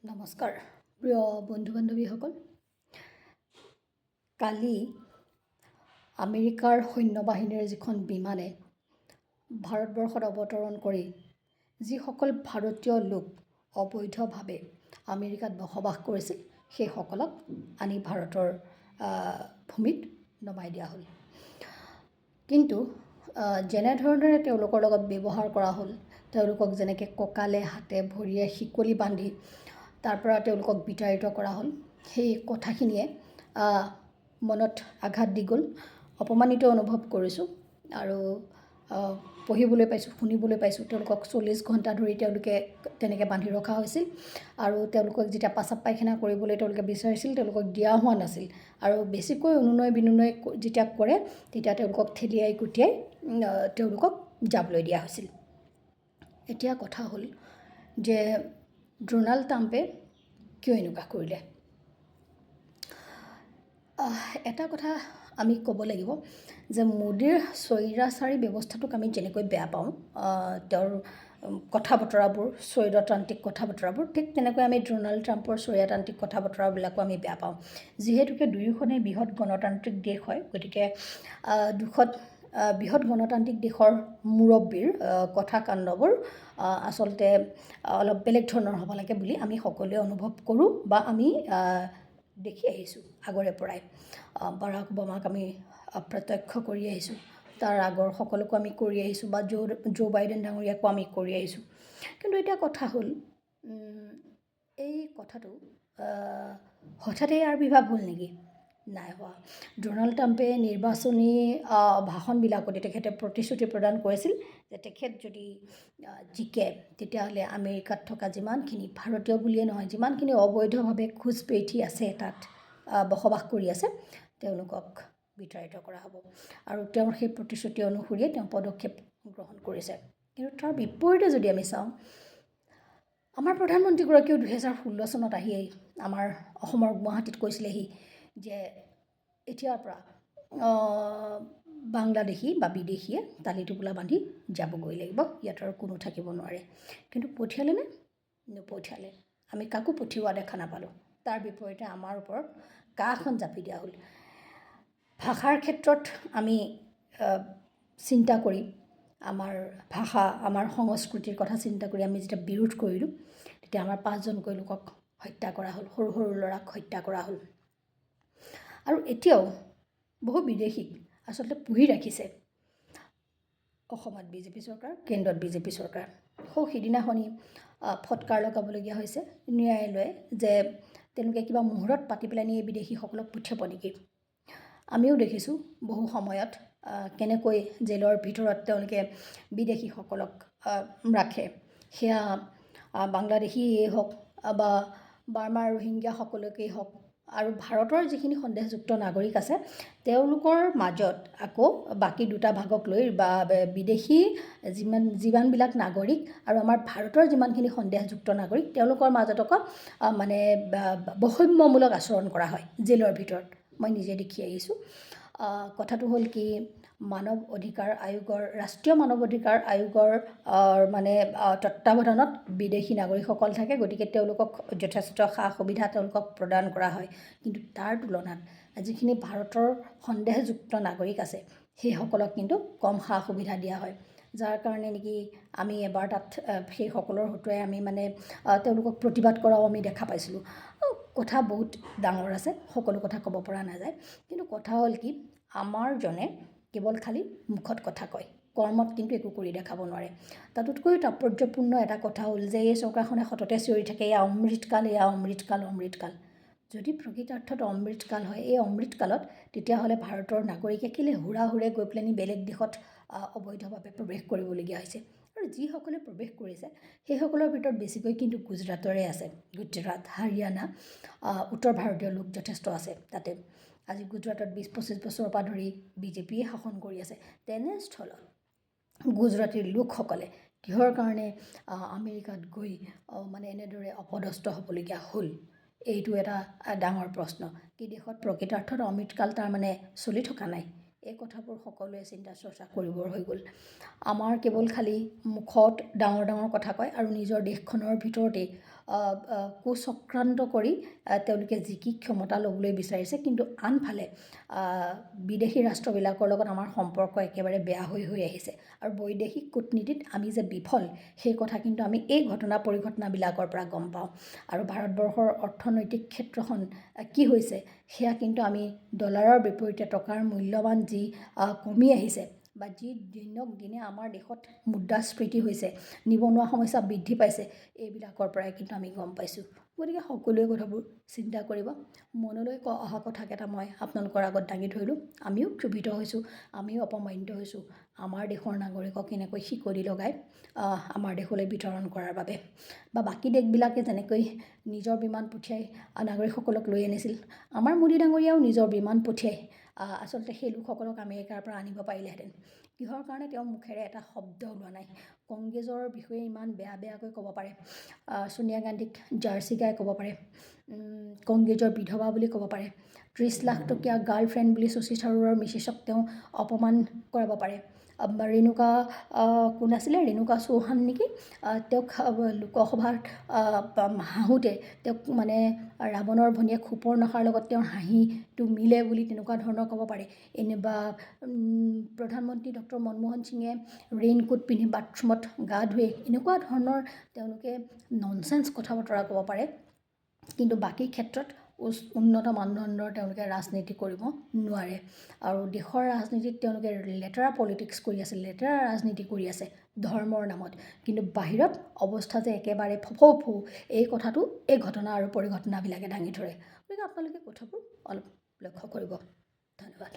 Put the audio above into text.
নমস্কাৰ প্ৰিয় বন্ধু বান্ধৱীসকল। কালি আমেৰিকাৰ সৈন্যবাহিনীৰ যিখন বিমানে ভাৰতবৰ্ষত অৱতৰণ কৰি যিসকল ভাৰতীয় লোক অবৈধভাৱে আমেৰিকাত বসবাস কৰিছিল সেইসকলক আনি ভাৰতৰ ভূমিত নমাই দিয়া হ'ল। কিন্তু যেনেধৰণেৰে তেওঁলোকৰ লগত ব্যৱহাৰ কৰা হ'ল, তেওঁলোকক যেনেকৈ কঁকালে হাতে ভৰিয়ে শিকলি বান্ধি তাৰ পৰা তেওঁলোকক বিতাড়িত কৰা হ'ল, সেই কথাখিনিয়ে মনত আঘাত দি গ'ল। অপমানিত অনুভৱ কৰিছোঁ আৰু পঢ়িবলৈ পাইছোঁ, শুনিবলৈ পাইছোঁ তেওঁলোকক 40 ঘণ্টা ধৰি তেওঁলোকে তেনেকৈ বান্ধি ৰখা হৈছিল আৰু তেওঁলোকক যেতিয়া পাচাব পায়খানা কৰিবলৈ তেওঁলোকে বিচাৰিছিল তেওঁলোকক দিয়া হোৱা নাছিল আৰু বেছিকৈ অনুনয় বিনয় যেতিয়া কৰে তেতিয়া তেওঁলোকক ঠেলিয়াই কুটিয়াই তেওঁলোকক যাবলৈ দিয়া হৈছিল। এতিয়া কথা হ'ল যে ডোনাল্ড ট্ৰাম্পে কিয় এনেকুৱা কৰিলে। এটা কথা আমি ক'ব লাগিব যে মোদীৰ স্বৈৰাচাৰী ব্যৱস্থাটোক আমি যেনেকৈ বেয়া পাওঁ, তেওঁৰ কথা বতৰাবোৰ স্বৈৰতান্ত্ৰিক কথা বতৰাবোৰ, ঠিক তেনেকৈ আমি ডোনাল্ড ট্ৰাম্পৰ স্বৈৰতান্ত্ৰিক কথা বতৰাবিলাকো আমি বেয়া পাওঁ। যিহেতুকে দুয়োখনেই বৃহৎ গণতান্ত্ৰিক দেশ হয়, গতিকে বৃহৎ গণতান্ত্ৰিক দেশৰ মুৰব্বীৰ কথা কাণ্ডবোৰ আচলতে অলপ বেলেগ ধৰণৰ হ'ব লাগে বুলি আমি সকলোৱে অনুভৱ কৰোঁ বা আমি দেখি আহিছোঁ আগৰে পৰাই। বাৰাক ওবামাক আমি প্ৰত্যক্ষ কৰি আহিছোঁ, তাৰ আগৰ সকলোকো আমি কৰি আহিছোঁ বা জো বাইডেন ডাঙৰীয়াকো আমি কৰি আহিছোঁ। কিন্তু এতিয়া কথা হ'ল এই কথাটো হঠাতে আবিৰ্ভাৱ হ'ল নেকি? নাই হোৱা। ডোনাল্ড ট্ৰাম্পে নিৰ্বাচনী ভাষণবিলাকতে তেখেতে প্ৰতিশ্ৰুতি প্ৰদান কৰিছিল যে তেখেত যদি জিকে তেতিয়াহ'লে আমেৰিকাত থকা যিমানখিনি ভাৰতীয় বুলিয়ে নহয়, যিমানখিনি অবৈধভাৱে ঘুচপেঠি আছে তাত বসবাস কৰি আছে তেওঁলোকক বিতাড়িত কৰা হ'ব আৰু তেওঁৰ সেই প্ৰতিশ্ৰুতি অনুসৰিয়ে তেওঁ পদক্ষেপ গ্ৰহণ কৰিছে। কিন্তু তাৰ বিপৰীতে যদি আমি চাওঁ, আমাৰ প্ৰধানমন্ত্ৰীগৰাকীয়েও 2016 চনত আহিয়েই আমাৰ অসমৰ গুৱাহাটীত কৈছিলেহি যে এতিয়াৰ পৰা বাংলাদেশী বা বিদেশীয়ে তালি টোপোলা বান্ধি যাবগৈ লাগিব, ইয়াত আৰু কোনো থাকিব নোৱাৰে। কিন্তু পঠিয়ালে নে? নপঠিয়ালে। আমি কাকো পঠিওৱা দেখা নাপালোঁ। তাৰ বিপৰীতে আমাৰ ওপৰত কাখন জাপি দিয়া হ'ল। ভাষাৰ ক্ষেত্ৰত আমি চিন্তা কৰি আমাৰ ভাষা আমাৰ সংস্কৃতিৰ কথা চিন্তা কৰি আমি যেতিয়া বিৰোধ কৰিলোঁ তেতিয়া আমাৰ 5জনকৈ লোকক হত্যা কৰা হ'ল, সৰু সৰু ল'ৰাক হত্যা কৰা হ'ল। আৰু এতিয়াও বহু বিদেশীক আচলতে পুহি ৰাখিছে অসমত বিজেপি চৰকাৰ, কেন্দ্ৰত বিজেপি চৰকাৰ। সিদিনাখনি ফটকাৰ লগাবলগীয়া হৈছে ন্যায়ালয়ে যে তেওঁলোকে কিবা মুহূৰ্তত পাতি পেলাই নি এই বিদেশীসকলক পঠিয়াব নেকি। আমিও দেখিছোঁ বহু সময়ত কেনেকৈ জেলৰ ভিতৰত তেওঁলোকে বিদেশীসকলক ৰাখে। সেয়া বাংলাদেশীয়েই হওক বা বাৰ্মাৰ ৰোহিংগীয়াসকলকেই হওক আৰু ভাৰতৰ যিখিনি সন্দেহযুক্ত নাগৰিক আছে তেওঁলোকৰ মাজত আকৌ বাকী দুটা ভাগক লৈ বা বিদেশী যিমানবিলাক নাগৰিক আৰু আমাৰ ভাৰতৰ যিমানখিনি সন্দেহযুক্ত নাগৰিক তেওঁলোকৰ মাজত আকৌ মানে বৈষম্যমূলক আচৰণ কৰা হয় জেলৰ ভিতৰত। মই নিজে দেখি আহিছোঁ। কথাটো হ'ল কি, মানৱ অধিকাৰ আয়োগৰ ৰাষ্ট্ৰীয় মানৱ অধিকাৰ আয়োগৰ মানে তত্ত্বাৱধানত বিদেশী নাগৰিকসকল থাকে, গতিকে তেওঁলোকক যথেষ্ট সা সুবিধা তেওঁলোকক প্ৰদান কৰা হয়। কিন্তু তাৰ তুলনাত যিখিনি ভাৰতৰ সন্দেহযুক্ত নাগৰিক আছে সেইসকলক কিন্তু কম সা সুবিধা দিয়া হয়, যাৰ কাৰণে নেকি আমি এবাৰ তাত সেইসকলৰ হতুৱাই আমি মানে তেওঁলোকক প্ৰতিবাদ কৰাও আমি দেখা পাইছিলোঁ। কথা বহুত ডাঙৰ আছে, সকলো কথা ক'ব পৰা নাযায়। কিন্তু কথা হ'ল কি, আমাৰজনে কেৱল খালি মুখত কথা কয়, কৰ্মত কিন্তু একো কৰি দেখাব নোৱাৰে। তাতোতকৈ তাৎপৰ্যপূৰ্ণ এটা কথা হ'ল যে এই চৰকাৰখনে সততে চিঞৰি থাকে এয়া অমৃতকাল, এয়া অমৃতকাল, অমৃতকাল। যদি প্ৰকৃতাৰ্থত অমৃতকাল হয়, এই অমৃতকালত তেতিয়াহ'লে ভাৰতৰ নাগৰিকে কেলৈ হুৰাহুৰে গৈ পেলাই বেলেগ দেশত অবৈধভাৱে প্ৰৱেশ কৰিবলগীয়া হৈছে। আৰু যিসকলে প্ৰৱেশ কৰিছে সেইসকলৰ ভিতৰত বেছিকৈ কিন্তু গুজৰাটৰে আছে। গুজৰাট, হাৰিয়ানা, উত্তৰ ভাৰতীয় লোক যথেষ্ট আছে তাতে। আজি গুজৰাটত 20-25 বছৰৰ পৰা ধৰি বিজেপিয়ে শাসন কৰি আছে। তেনেস্থলত গুজৰাটীৰ লোকসকলে কিহৰ কাৰণে আমেৰিকাত গৈ মানে এনেদৰে অপদস্থ হ'বলগীয়া হ'ল, এইটো এটা ডাঙৰ প্ৰশ্ন। কি দেশত প্ৰকৃতাৰ্থত অমৃতকাল তাৰমানে চলি থকা নাই? এই কথাবোৰ সকলোৱে চিন্তা চৰ্চা কৰিবৰ হৈ গ'ল। আমাৰ কেৱল খালি মুখত ডাঙৰ ডাঙৰ কথা কয় আৰু নিজৰ দেশখনৰ ভিতৰতেই কুচক্ৰান্ত কৰি তেওঁলোকে জিকি ক্ষমতা ল'বলৈ বিচাৰিছে। কিন্তু আনফালে বিদেশী ৰাষ্ট্ৰবিলাকৰ লগত আমাৰ সম্পৰ্ক একেবাৰে বেয়া হৈ আহিছে আৰু বৈদেশিক কূটনীতিত আমি যে বিফল সেই কথা কিন্তু আমি এই ঘটনা পৰিঘটনাবিলাকৰ পৰা গম পাওঁ। আৰু ভাৰতবৰ্ষৰ অৰ্থনৈতিক ক্ষেত্ৰখন কি হৈছে সেয়া কিন্তু আমি ডলাৰৰ বিপৰীতে টকাৰ মূল্যৱান যি কমি আহিছে বা যি দিনক দিনে আমাৰ দেশত মুদ্ৰাস্ফীতি হৈছে, নিবনুৱা সমস্যা বৃদ্ধি পাইছে, এইবিলাকৰ পৰাই কিন্তু আমি গম পাইছোঁ। গতিকে সকলোৱে কথাবোৰ চিন্তা কৰিব। মনলৈ অহা কথাকেইটা মই আপোনালোকৰ আগত দাঙি ধৰিলোঁ। আমিও ক্ষোভিত হৈছোঁ, আমিও অপমানিত হৈছোঁ আমাৰ দেশৰ নাগৰিকক এনেকৈ শিকলি লগাই আমাৰ দেশলৈ বিতৰণ কৰাৰ বাবে। বা বাকী দেশবিলাকে যেনেকৈ নিজৰ বিমান পঠিয়াই নাগৰিকসকলক লৈ আনিছিল, আমাৰ মোদী ডাঙৰীয়াও নিজৰ বিমান পঠিয়াই আচলতে সেই লোকসকলক আমেৰিকাৰ পৰা আনিব পাৰিলেহেঁতেন। কিহৰ কাৰণে তেওঁৰ মুখেৰে এটা শব্দ ওলোৱা নাই? কংগ্ৰেছৰ বিষয়ে ইমান বেয়াকৈ ক'ব পাৰে, ছোনিয়া গান্ধীক জাৰ্চি গাই ক'ব পাৰে, কংগ্ৰেছৰ বিধৱা বুলি ক'ব পাৰে, 30 লাখ টকীয়া গাৰ্লফ্ৰেণ্ড বুলি শশী থাৰুৰৰ মিছেছক তেওঁ অপমান কৰাব পাৰে। ৰেণুকা কোন আছিলে, ৰেণুকা চৌহান নেকি, তেওঁক লোকসভাত হাঁহোতে তেওঁক মানে ৰাৱণৰ ভনীয়েক সুপৰ্ণখাৰ লগত তেওঁৰ হাঁহিটো মিলে বুলি তেনেকুৱা ধৰণৰ ক'ব পাৰে। বা প্ৰধানমন্ত্ৰী ডক্টৰ মনমোহন সিঙে ৰেইনকোট পিন্ধি বাথৰুমত গা ধুৱে, এনেকুৱা ধৰণৰ তেওঁলোকে ননচেন্স কথা বতৰা ক'ব পাৰে। কিন্তু বাকী ক্ষেত্ৰত উন্নত মানদণ্ডৰ তেওঁলোকে ৰাজনীতি কৰিব নোৱাৰে। আৰু দেশৰ ৰাজনীতিত তেওঁলোকে লেতেৰা পলিটিক্স কৰি আছে, লেতেৰা ৰাজনীতি কৰি আছে ধৰ্মৰ নামত। কিন্তু বাহিৰত অৱস্থা যে একেবাৰে ফফৌ এই কথাটো এই ঘটনা আৰু পৰিঘটনাবিলাকে দাঙি ধৰে। গতিকে আপোনালোকে কথাবোৰ অলপ লক্ষ্য কৰিব। ধন্যবাদ।